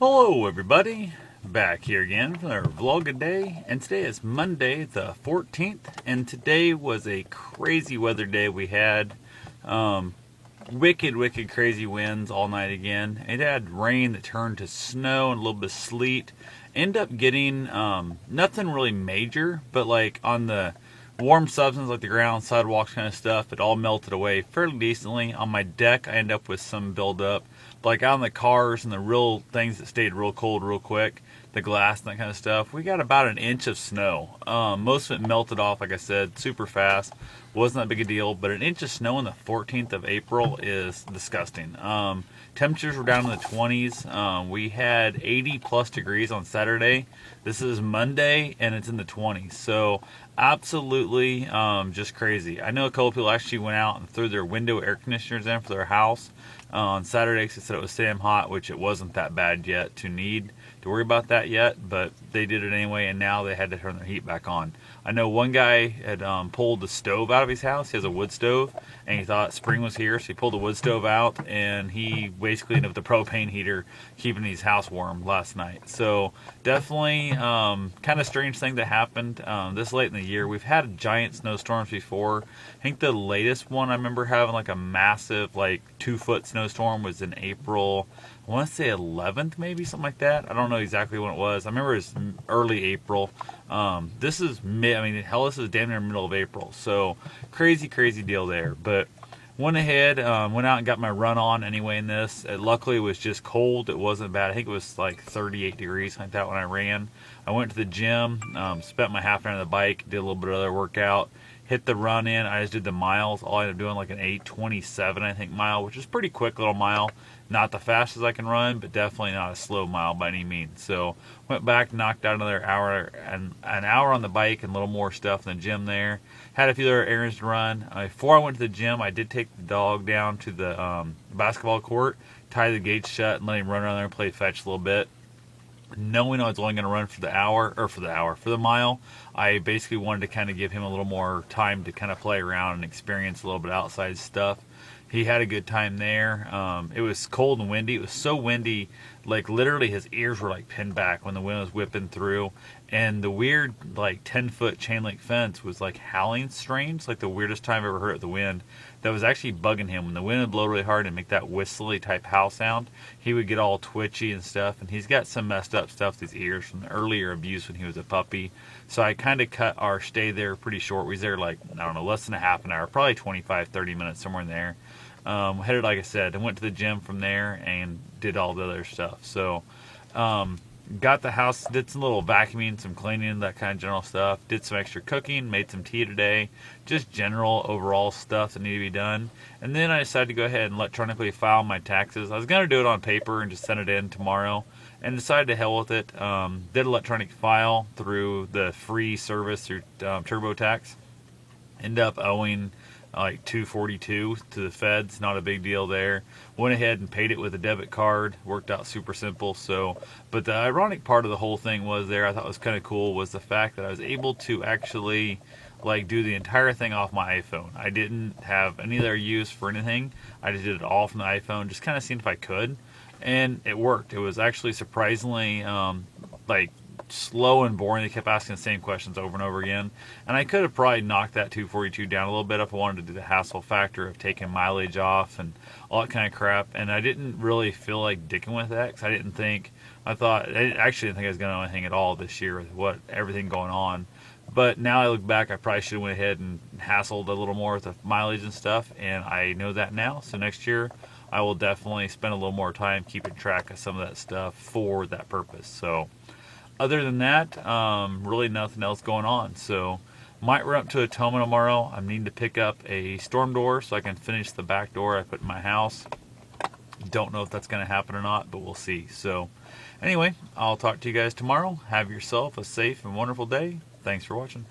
Hello everybody, back here again for our vlog a day, and today is Monday the 14th, and today was a crazy weather day. We had wicked crazy winds all night again. It had rain that turned to snow and a little bit of sleet. Ended up getting nothing really major, but like on the warm substance like the ground, sidewalks kind of stuff, it all melted away fairly decently. On my deck I ended up with some buildup. Like out in the cars and the real things that stayed real cold real quick, the glass and that kind of stuff, we got about an inch of snow. Most of it melted off, like I said, super fast. Wasn't that big a deal, but an inch of snow on the 14th of April is disgusting. Temperatures were down in the 20s. We had 80 plus degrees on Saturday. This is Monday and it's in the 20s. So absolutely just crazy. I know a couple people actually went out and threw their window air conditioners in for their house on Saturday because they said it was damn hot, which it wasn't that bad yet to need to worry about that yet, but they did it anyway, and now they had to turn their heat back on. I know one guy had pulled the stove out of his house. He has a wood stove, and he thought spring was here, so he pulled the wood stove out, and he basically ended up with the propane heater keeping his house warm last night. So definitely kind of strange thing that happened this late in the year. We've had giant snowstorms before. I think the latest one I remember having like a massive like 2-foot snowstorm was in April. I want to say 11th, maybe, something like that. I don't know exactly when it was. I remember it was early April. This is this is damn near middle of April. So crazy deal there. But went ahead, went out and got my run on anyway in this. Luckily, it was just cold. It wasn't bad. I think it was like 38 degrees like that when I ran. I went to the gym, spent my half an hour on the bike, did a little bit of other workout. Hit the run in. I just did the miles. All I ended up doing like an 8:27, I think, mile, which is pretty quick little mile. Not the fastest I can run, but definitely not a slow mile by any means. So went back, knocked out another hour and an hour on the bike and a little more stuff in the gym there. Had a few other errands to run. Before I went to the gym, I did take the dog down to the basketball court, tie the gates shut, and let him run around there and play fetch a little bit. Knowing I was only going to run for the mile, I basically wanted to kind of give him a little more time to kind of play around and experience a little bit outside stuff. He had a good time there. It was cold and windy. It was so windy, like literally his ears were like pinned back when the wind was whipping through. And the weird like 10-foot chain link fence was like howling strange, like the weirdest time I've ever heard the wind. That was actually bugging him. When the wind would blow really hard and make that whistly type howl sound, he would get all twitchy and stuff. And he's got some messed up stuff with his ears from the earlier abuse when he was a puppy. So I kind of cut our stay there pretty short. We was there like, I don't know, less than a half an hour, probably 25-30 minutes, somewhere in there. Headed, like I said, and went to the gym from there and did all the other stuff. So got the house, did some little vacuuming, some cleaning, that kind of general stuff. Did some extra cooking, made some tea today. Just general overall stuff that needed to be done. And then I decided to go ahead and electronically file my taxes. I was going to do it on paper and just send it in tomorrow, and decided to hell with it. Did electronic file through the free service through TurboTax. Ended up owing like $242 to the feds. Not a big deal there. Went ahead and paid it with a debit card. Worked out super simple. So, but the ironic part of the whole thing was there, I thought was kind of cool, was the fact that I was able to actually like do the entire thing off my iPhone. I didn't have any other use for anything. I just did it all from the iPhone, just kind of seeing if I could, and it worked. It was actually surprisingly like slow and boring. They kept asking the same questions over and over again, and I could have probably knocked that 242 down a little bit if I wanted to do the hassle factor of taking mileage off and all that kind of crap. And I didn't really feel like dicking with that because I actually didn't think I was going to anything at all this year with everything going on. But now I look back, I probably should have went ahead and hassled a little more with the mileage and stuff, and I know that now. So next year I will definitely spend a little more time keeping track of some of that stuff for that purpose. So other than that, really nothing else going on. So might run up to Atoma tomorrow. I need to pick up a storm door so I can finish the back door I put in my house. Don't know if that's going to happen or not, but we'll see. So anyway, I'll talk to you guys tomorrow. Have yourself a safe and wonderful day. Thanks for watching.